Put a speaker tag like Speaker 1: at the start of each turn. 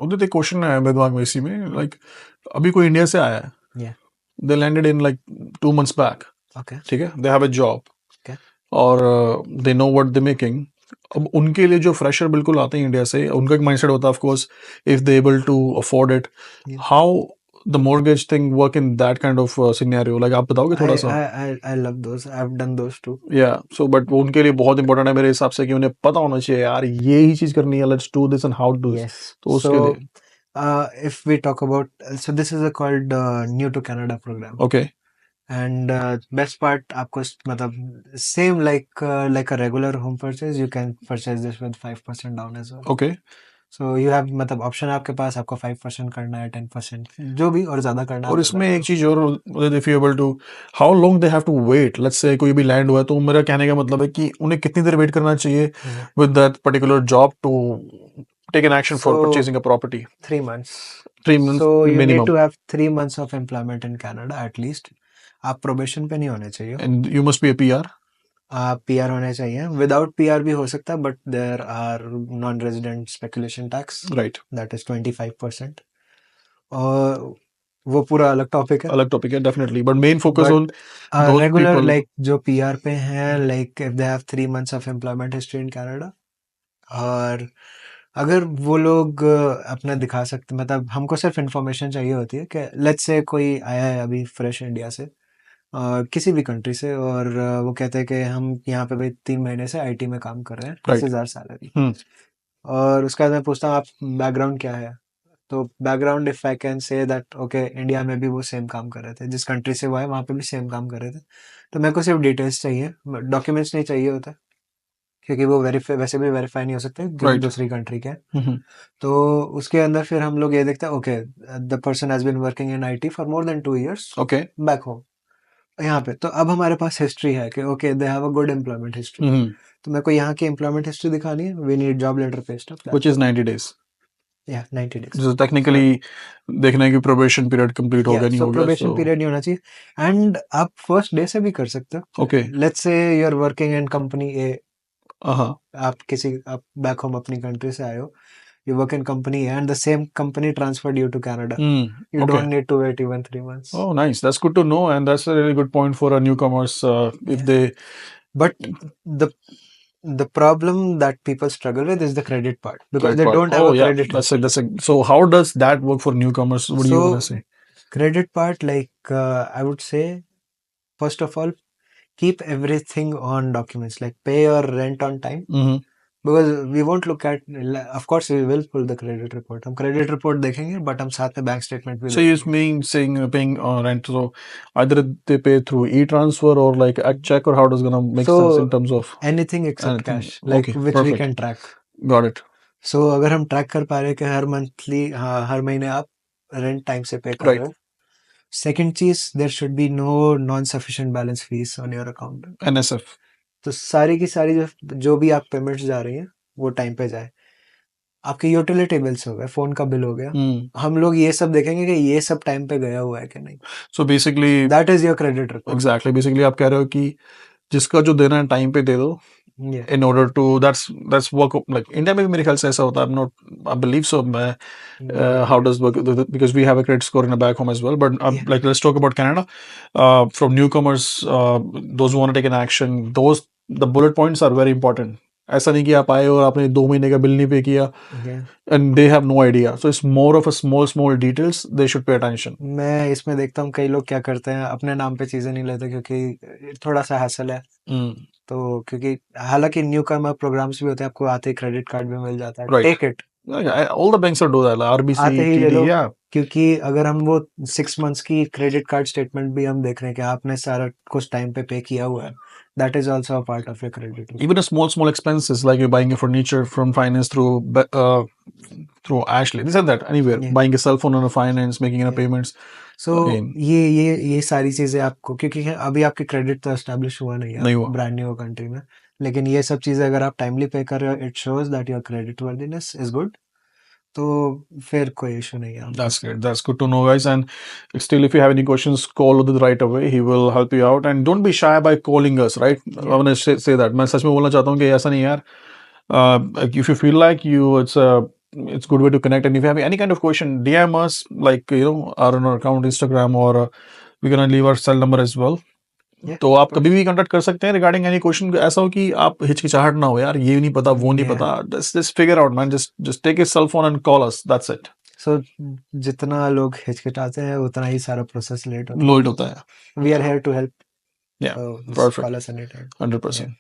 Speaker 1: उधर एक क्वेश्चन है मेरे दिमाग में इसी में, लाइक अभी कोई इंडिया से आया है,
Speaker 2: Yeah.
Speaker 1: They landed in like 2 months back,
Speaker 2: Okay.
Speaker 1: ठीक है, दे हैव अ जॉब
Speaker 2: Okay.
Speaker 1: और they know what they making. अब उनके लिए जो फ्रेशर बिल्कुल आते हैं इंडिया से, उनका एक माइंडसेट होता है of course, if they able to afford it,
Speaker 2: Yeah.
Speaker 1: How the mortgage thing work in that kind of scenario, like आप बताओगे थोड़ा सा?
Speaker 2: I love those. I've done those too.
Speaker 1: या सो बट उनके लिए बहुत इंपॉर्टेंट है मेरे हिसाब से कि उन्हें पता होना चाहिए यार ये ही चीज करनी है, let's do this and how to do this.
Speaker 2: Yes.
Speaker 1: तो उसके लिए
Speaker 2: If we talk about, so this is a called New to Canada program.
Speaker 1: Okay
Speaker 2: And best part, आपको मतलब same like a regular home purchase, you can purchase this with 5% down as well.
Speaker 1: Okay
Speaker 2: So you have मतलब option आपके पास, आपको 5% करना है, 10% जो भी और ज्यादा करना है
Speaker 1: और
Speaker 2: आप
Speaker 1: इसमें
Speaker 2: कर
Speaker 1: एक चीज और, if you able to, how long they have to wait, let's say कोई भी लैंड हुआ है, तो मेरा कहने का मतलब है कि उन्हें कितनी देर वेट करना चाहिए
Speaker 2: सकते हो।
Speaker 1: With that particular job to take an action for
Speaker 2: So
Speaker 1: purchasing a property?
Speaker 2: 3 months.
Speaker 1: 3 months
Speaker 2: So you need
Speaker 1: minimum,
Speaker 2: to have 3 months of employment in Canada at least. आप प्रोबेशन पे नहीं होने चाहिए,
Speaker 1: and you must be a PR.
Speaker 2: आप PR होने चाहिए। Without PR भी हो सकता है, but there are non resident speculation tax,
Speaker 1: right,
Speaker 2: that is 25%। और वो पूरा अलग टॉपिक है।
Speaker 1: अलग टॉपिक है definitely, but main focus
Speaker 2: but
Speaker 1: on those
Speaker 2: regular
Speaker 1: people.
Speaker 2: Like जो पीआर पे हैं, like if they have 3 months of employment history in Canada, और अगर वो लोग अपना दिखा सकते, मतलब हमको सिर्फ इंफॉर्मेशन चाहिए होती है कि लेट्स से कोई आया है अभी फ्रेश इंडिया से, किसी भी कंट्री से, और वो कहते हैं कि हम यहाँ पे भाई 3 महीने से आईटी में काम कर रहे हैं,
Speaker 1: राइट
Speaker 2: 30,000 सैलरी।
Speaker 1: हम्म
Speaker 2: और उसके बाद मैं पूछता हूँ आप बैकग्राउंड क्या है, तो background if I can say that okay India में भी वो सेम काम कर रहे थे, जिस कंट्री से वो है वहाँ पे भी सेम काम कर रहे थे, तो मेरे को सिर्फ डिटेल्स चाहिए, डॉक्यूमेंट्स नहीं चाहिए होता, क्योंकि वो वेरीफाई वैसे भी वेरीफाई नहीं हो सकते क्योंकि
Speaker 1: राइट
Speaker 2: दूसरी कंट्री के हैं। तो उसके अंदर फिर हम लोग ये देखते हैं, okay the person has been working in IT for more than 2 years
Speaker 1: okay
Speaker 2: back home, यहाँ पे। तो अब हमारे पास हिस्ट्री है कि okay they have a good employment history, तो मेरे को यहाँ की एम्प्लॉयमेंट हिस्ट्री दिखानी है, we need job letter, pay stub,
Speaker 1: which is 90 days।
Speaker 2: या 90 days।
Speaker 1: जो टेक्निकली देखना है कि प्रोबेशन पीरियड कंप्लीट हो
Speaker 2: या
Speaker 1: गया नहीं
Speaker 2: सो
Speaker 1: हो गया,
Speaker 2: प्रोबेशन
Speaker 1: सो
Speaker 2: पीरियड नहीं होना चाहिए, एंड आप फर्स्ट डे से भी कर सकते हो।
Speaker 1: Okay
Speaker 2: let's say you are working in company A,
Speaker 1: हाँ
Speaker 2: आप बैक होम अपनी कंट्री से आए हो, you work in company A and the same company transferred you to Canada. You
Speaker 1: okay.
Speaker 2: don't need to wait even 3 months.
Speaker 1: Oh, nice. That's good to know, and that's a really good point for a newcomers. If
Speaker 2: Yeah.
Speaker 1: they
Speaker 2: But the the problem that people struggle with is the credit part, because
Speaker 1: credit
Speaker 2: they
Speaker 1: part.
Speaker 2: don't have
Speaker 1: Oh,
Speaker 2: a
Speaker 1: yeah,
Speaker 2: credit
Speaker 1: that's a
Speaker 2: history.
Speaker 1: that's a. So how does that work for newcomers? What do you want to
Speaker 2: So
Speaker 1: say?
Speaker 2: credit part, like I would say, first of all, keep everything on documents, like pay your rent on time, because we won't look at, of course we will pull the credit report, हम credit report देखेंगे, but हम साथ में bank statement भी
Speaker 1: So you
Speaker 2: देखेंगे।
Speaker 1: mean saying paying rent? So either they pay through e-transfer or like a check, or how does gonna make sense in
Speaker 2: So
Speaker 1: terms of
Speaker 2: anything except
Speaker 1: anything?
Speaker 2: cash, like
Speaker 1: Okay,
Speaker 2: which we
Speaker 1: perfect.
Speaker 2: can track.
Speaker 1: Got it.
Speaker 2: सो अगर हम track कर पा रहे हैं कि हर monthly, हाँ हर महीने आप रेंट टाइम से पे कर
Speaker 1: Right.
Speaker 2: रहे हो। सेकंड चीज, there should be no non sufficient balance fees on your account.
Speaker 1: NSF.
Speaker 2: तो सारी की सारी जो भी आप पेमेंट्स जा रही हैं वो टाइम पे जाए। आपके यूटिलिटी बिल्स हो गए, फोन का बिल हो गया, हम लोग ये सब देखेंगे कि ये सब टाइम पे गया हुआ है कि नहीं।
Speaker 1: So basically,
Speaker 2: that is your credit report.
Speaker 1: exactly. Basically, आप कह रहे हो कि जिसका जो देना है टाइम पे दे दो,
Speaker 2: Yeah.
Speaker 1: in order to that's work like India में भी मेरे ख्याल से ऐसा होता है, I'm not I believe so मैं how does work because we have a credit score in a back home as well, but
Speaker 2: Yeah.
Speaker 1: like let's talk about Canada. From newcomers, those who want to take an action, those the bullet points are very important. ऐसा नहीं कि आप आए और आपने 2 महीने का bill नहीं पे किया
Speaker 2: Yeah.
Speaker 1: and they have no idea, so it's more of a small details they should pay attention.
Speaker 2: मैं इसमें देखता हूँ कई लोग क्या करते हैं, अपने नाम पे चीजें नहीं लेते क्योंकि थोड़ा सा हैसल है। तो क्योंकि हालांकि न्यू कमर प्रोग्राम्स भी होते हैं, आपको आते ही क्रेडिट कार्ड भी मिल जाता है,
Speaker 1: Right.
Speaker 2: Take it,
Speaker 1: All the banks will do that, like RBC,
Speaker 2: आते ही ले
Speaker 1: TD,
Speaker 2: लो।
Speaker 1: yeah.
Speaker 2: क्योंकि अगर हम वो 6 months की क्रेडिट कार्ड स्टेटमेंट भी हम देख रहे हैं कि आपने सारा कुछ टाइम पे किया हुआ है, that is also a part of your credit.
Speaker 1: Even a small expenses like you're buying a furniture from finance through Ashley, they said that anywhere,
Speaker 2: Yeah.
Speaker 1: buying a cell phone on a finance, making a
Speaker 2: Yeah.
Speaker 1: payments.
Speaker 2: So
Speaker 1: Again,
Speaker 2: ये सारी चीजें आपको, क्योंकि अभी आपके credit तो establish हुआ नहीं
Speaker 1: नहीं
Speaker 2: है
Speaker 1: हुआ।
Speaker 2: ब्रांड न्यू कंट्री में, लेकिन ये सब चीजें अगर आप टाइमली पे कर रहे हो, it shows that your credit worthiness is good, तो फिर कोई इशू नहीं है।
Speaker 1: That's great. That's good to know, guys. And still, if you have any questions, call Udit right away. He will help you out. And don't be shy by calling us, right? I want to say that. मैं सच में बोलना चाहता हूँ कि ऐसा नहीं है यार. If you feel like it's a it's good way to connect. And if you have any kind of question, DM us, like on our account Instagram, or we're gonna leave our cell number as well.
Speaker 2: Yeah,
Speaker 1: तो आप कभी भी contact कर सकते हैं regarding any question. ऐसा हो कि आप हिचकिचाहट ना हो, यार ये नहीं पता वो नहीं
Speaker 2: Yeah.
Speaker 1: पता, just figure out man, just take his cell phone and call us, that's it.
Speaker 2: So जितना लोग हिचकिचाते हैं उतना ही सारा प्रोसेस लेट होता
Speaker 1: लोड होता है।
Speaker 2: है। We are here to help.
Speaker 1: Yeah,
Speaker 2: So just
Speaker 1: perfect,
Speaker 2: call us anytime.
Speaker 1: 100%.